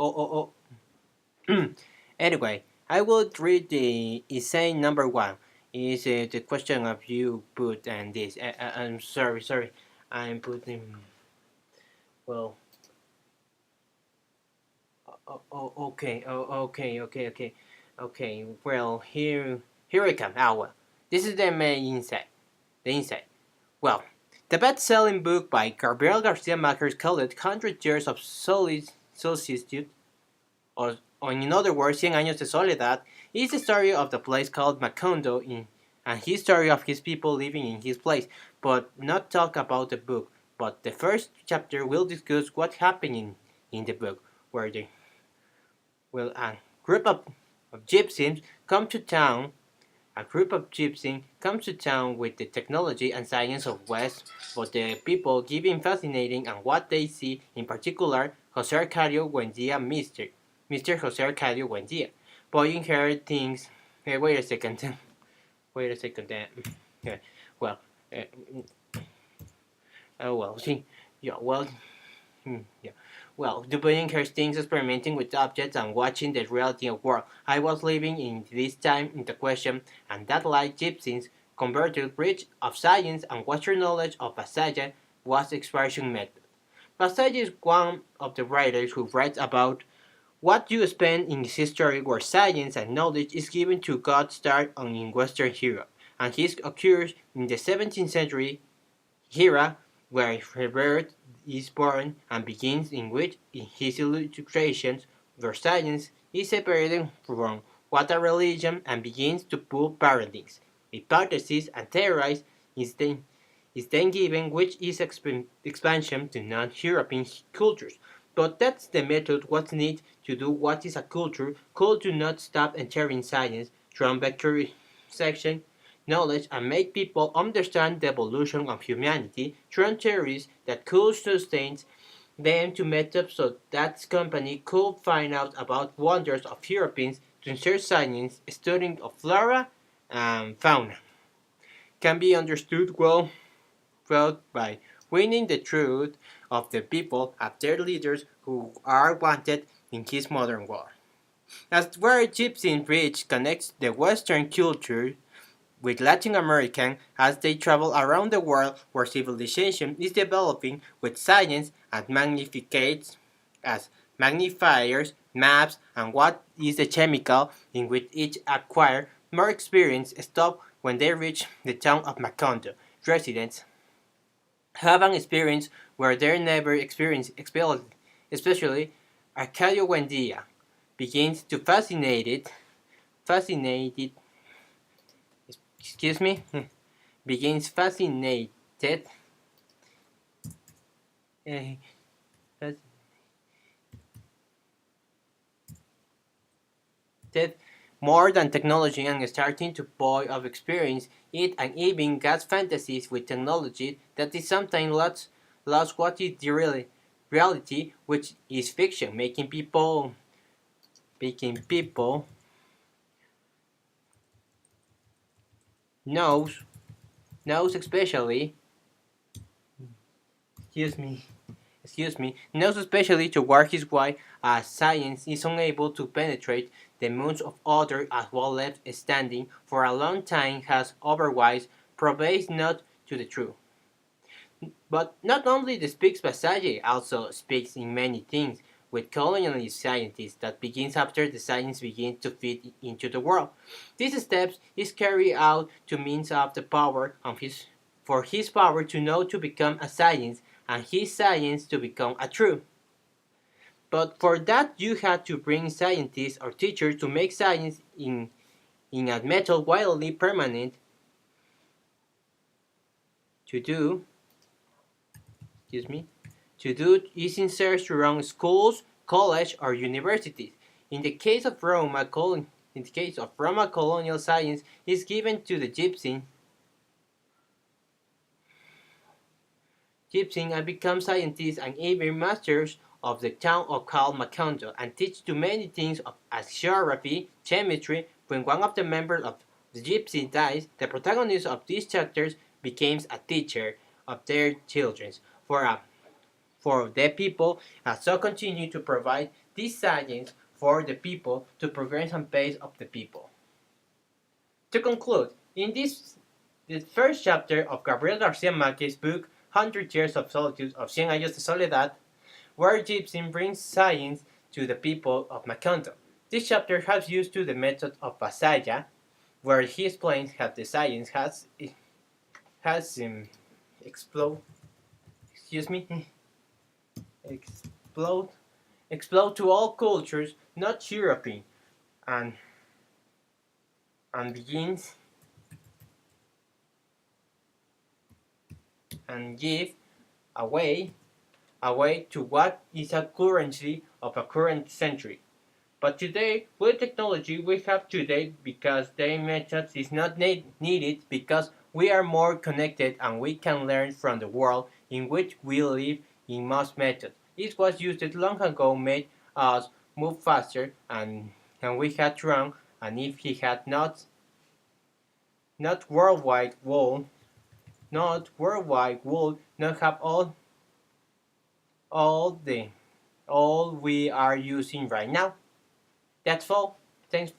oh, oh. Anyway, I will read the essay number one. Is the question of you put and this. I'm sorry. I'm putting well. Okay. Well, here I come. Well, this is the main insight. The insight. Well, the best-selling book by Gabriel Garcia Marquez called it "100 Years of Solitude," or in other words, Cien Años de Soledad, is the story of the place called Macondo and his story of his people living in his place, but not talk about the book. But the first chapter will discuss what happened in the book, where the well, a group of gypsies come to town. A group of gypsies comes to town with the technology and science of West, but the people giving fascinating and what they see, in particular, Jose Arcadio Buendia, Mr. Jose Arcadio Buendia. Boying her thinks, wait a second, wait a second, yeah, well, uh, oh well, see, yeah, well, yeah. Well, doing her things, experimenting with objects, and watching the reality of world. I was living in this time in the question, and that like gypsies, converted rich of science and Western knowledge of Passage was expression method. Passage is one of the writers who writes about what you spend in his history where science and knowledge is given to God start on in Western Europe, and this occurs in the 17th century era where Herbert is born and begins in which in his illustrations where science is separated from what a religion and begins to pull paradigms, hypotheses and theories is then given which is expansion to non-European cultures. But that's the method what's needed to do what is a culture could do not stop entering science from vectorization knowledge and make people understand the evolution of humanity through theories that could sustain them to methods so that company could find out about wonders of Europeans to insert science studying of flora and fauna can be understood well by winning the truth of the people as their leaders who are wanted in his modern world. As where Gypsy Bridge connects the Western culture with Latin American as they travel around the world where civilization is developing with science as magnificates as magnifiers, maps, and what is the chemical in which each acquire more experience stop when they reach the town of Macondo. Residents have an experience where they never experienced, especially Arcadio Buendia begins to fascinated excuse me, begins uh, fascinated more than technology and starting to boy of experience it and even got fantasies with technology that is sometimes lost what is the reality, which is fiction, making people knows knows especially excuse me knows especially to work his way as science is unable to penetrate the minds of others as well left standing for a long time has otherwise proved not to the truth. But not only the speaks Passage also speaks in many things with colonialist scientists that begins after the science begins to fit into the world. These steps is carried out to means of the power of his for his power to know to become a science and his science to become a truth. But for that you had to bring scientists or teachers to make science in a method widely permanent to do excuse me to do is insert around schools, college, or universities. In the case of Roma, colonial science is given to the gypsy and become scientists and even masters of the town of Cal Macondo and teach too many things as geography, chemistry. When one of the members of the gypsy dies, the protagonist of these chapters becomes a teacher of their children for the people and so continue to provide this science for the people to progress and pace of the people. To conclude, in this the first chapter of Gabriel Garcia Marquez's book 100 Years of Solitude of Cien Años de Soledad, where Gibson brings science to the people of Macondo. This chapter has used to the method of Basaya, where he explains how the science has explode excuse me explode explode to all cultures, not European, and and begins and give away away to what is a currency of a current century. But today, with technology we have today because their methods is not needed because we are more connected and we can learn from the world in which we live in most methods. It was used long ago made us move faster and we had wrong and if he had not worldwide would not have all the all we are using right now. That's all. Thanks.